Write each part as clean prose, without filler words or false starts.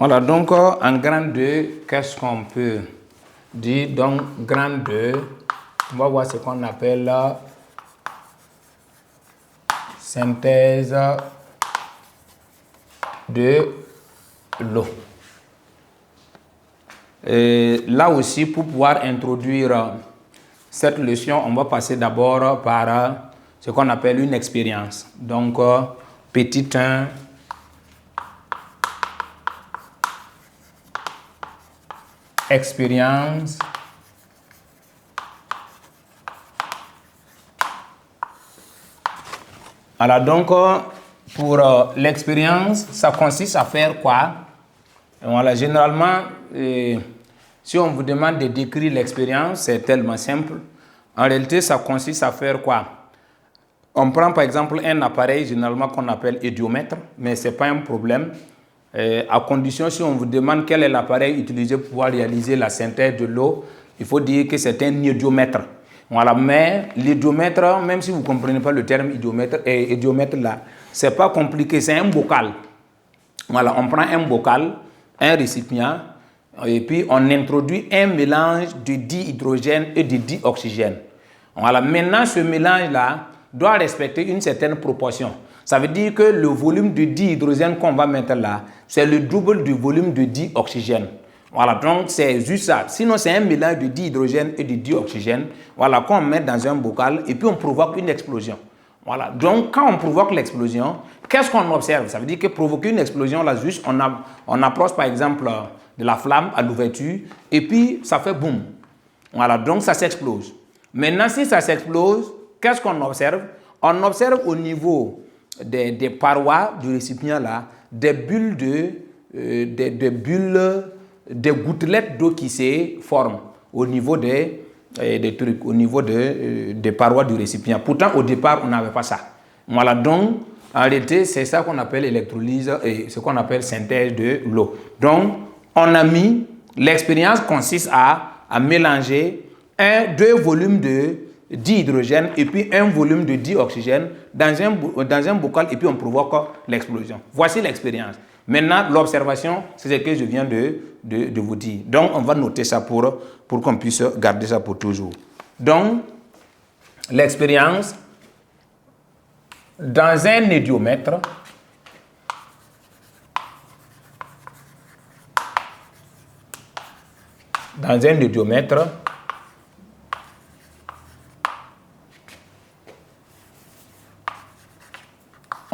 Voilà, donc en grand 2, qu'est-ce qu'on peut dire? Donc, grand 2, on va voir ce qu'on appelle la synthèse de l'eau. Là aussi, pour pouvoir introduire cette leçon, on va passer d'abord par ce qu'on appelle une expérience. Donc, petit 1, expérience. Alors, donc, pour l'expérience, ça consiste à faire quoi? Voilà, généralement, si on vous demande de décrire l'expérience, c'est tellement simple. En réalité, ça consiste à faire quoi? On prend par exemple un appareil généralement qu'on appelle hédiomètre, mais ce n'est pas un problème. À condition, si on vous demande quel est l'appareil utilisé pour pouvoir réaliser la synthèse de l'eau, il faut dire que c'est un hédiomètre. Voilà, mais l'hédiomètre, même si vous ne comprenez pas le terme hédiomètre là, ce n'est pas compliqué, c'est un bocal. Voilà, on prend un bocal, un récipient, et puis on introduit un mélange de dihydrogène et de dioxygène. Voilà, maintenant ce mélange-là doit respecter une certaine proportion. Ça veut dire que le volume de dihydrogène qu'on va mettre là, c'est le double du volume de dioxygène. Voilà, donc c'est juste ça. Sinon, c'est un mélange de dihydrogène et de dioxygène, voilà, qu'on met dans un bocal et puis on provoque une explosion. Voilà, donc quand on provoque l'explosion, qu'est-ce qu'on observe? Ça veut dire que provoquer une explosion, là, juste, on approche par exemple de la flamme à l'ouverture et puis ça fait boum. Voilà, donc ça s'explose. Maintenant, si ça s'explose, qu'est-ce qu'on observe? On observe au niveau des parois du récipient là, des bulles des gouttelettes d'eau qui se forment au niveau des trucs, au niveau des parois du récipient. Pourtant, au départ, on n'avait pas ça. Voilà, donc, en réalité, c'est ça qu'on appelle électrolyse et ce qu'on appelle synthèse de l'eau. Donc, on a mis, l'expérience consiste à mélanger deux volumes de dihydrogène et puis un volume de dioxygène dans un bocal et puis on provoque l'explosion. Voici l'expérience. Maintenant, l'observation, c'est ce que je viens de vous dire. Donc, on va noter ça pour qu'on puisse garder ça pour toujours. Donc, l'expérience, dans un hédiomètre,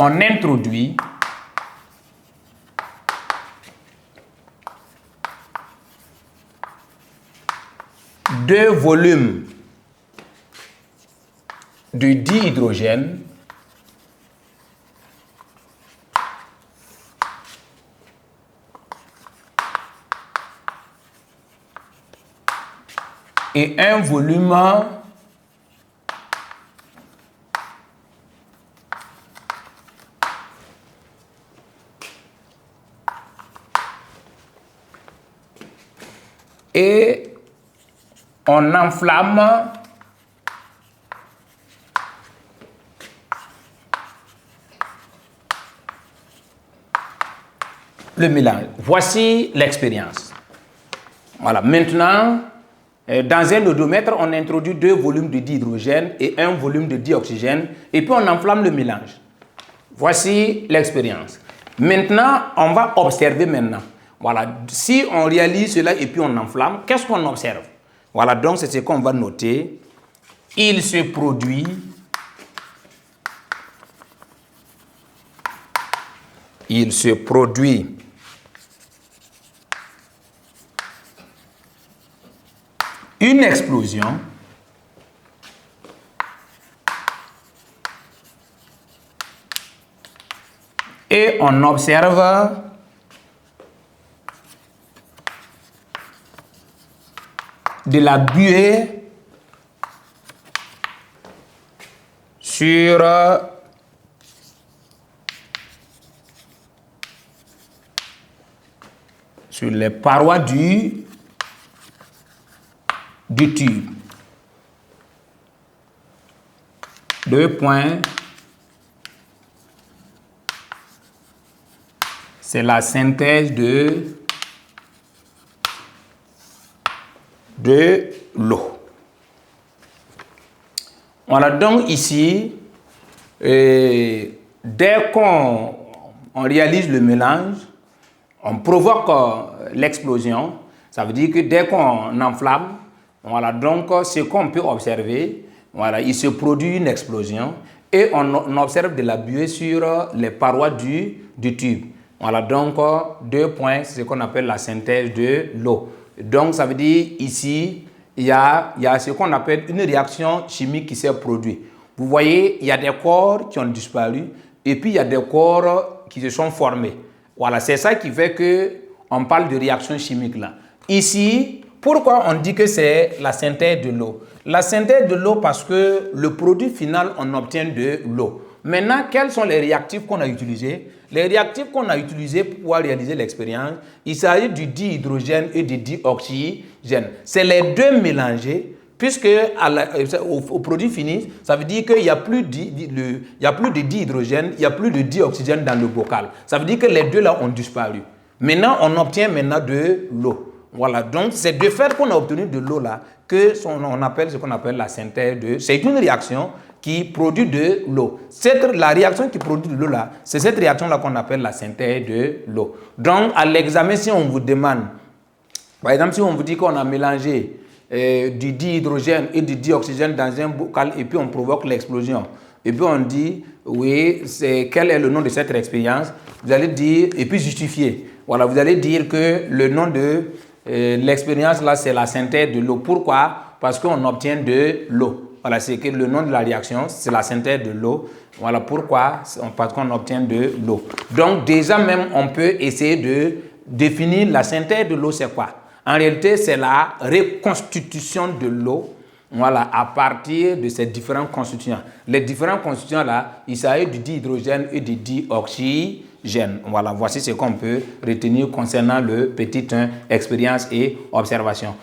on introduit deux volumes de dihydrogène et un volume et on enflamme le mélange. Voici l'expérience. Voilà. Maintenant, dans un odomètre, on introduit deux volumes de dihydrogène et un volume de dioxygène et puis on enflamme le mélange. Voici l'expérience. Maintenant, on va observer maintenant. Voilà. Si on réalise cela et puis on enflamme, qu'est-ce qu'on observe? Voilà, donc c'est ce qu'on va noter. Il se produit une explosion et on observe de la buée sur les parois du tube. 2 points. C'est la synthèse de de l'eau. Voilà, donc ici, dès qu'on réalise le mélange, on provoque l'explosion. Ça veut dire que dès qu'on enflamme, voilà, donc ce qu'on peut observer, voilà, il se produit une explosion et on observe de la buée sur les parois du tube. Voilà, donc 2 points, c'est ce qu'on appelle la synthèse de l'eau. Donc ça veut dire ici, il y a ce qu'on appelle une réaction chimique qui s'est produite. Vous voyez, il y a des corps qui ont disparu et puis il y a des corps qui se sont formés. Voilà, c'est ça qui fait qu'on parle de réaction chimique là. Ici, pourquoi on dit que c'est la synthèse de l'eau? La synthèse de l'eau parce que le produit final, on obtient de l'eau. Maintenant, quels sont les réactifs qu'on a utilisés? Les réactifs qu'on a utilisés pour pouvoir réaliser l'expérience, il s'agit du dihydrogène et du dioxygène. C'est les deux mélangés, puisque au produit fini, ça veut dire qu'il n'y a plus de dihydrogène, il n'y a plus de dioxygène dans le bocal. Ça veut dire que les deux là ont disparu. Maintenant, on obtient de l'eau. Voilà, donc c'est de fait qu'on a obtenu de l'eau là on appelle ce qu'on appelle la synthèse de... C'est une réaction qui produit de l'eau. La réaction qui produit de l'eau là, c'est cette réaction là qu'on appelle la synthèse de l'eau. Donc à l'examen, si on vous demande, par exemple si on vous dit qu'on a mélangé du dihydrogène et du dioxygène dans un bocal et puis on provoque l'explosion, et puis on dit, oui, quel est le nom de cette expérience, vous allez dire, et puis justifier. Voilà, vous allez dire que le nom de l'expérience là, c'est la synthèse de l'eau. Pourquoi? Parce qu'on obtient de l'eau. Voilà, c'est que le nom de la réaction, c'est la synthèse de l'eau. Voilà pourquoi, parce qu'on obtient de l'eau. Donc déjà même, on peut essayer de définir la synthèse de l'eau, c'est quoi? En réalité, c'est la reconstitution de l'eau. Voilà, à partir de ces différents constituants. Les différents constituants là, il s'agit du dihydrogène et du dioxygène. Voilà, voici ce qu'on peut retenir concernant le petit 1, expérience et observation.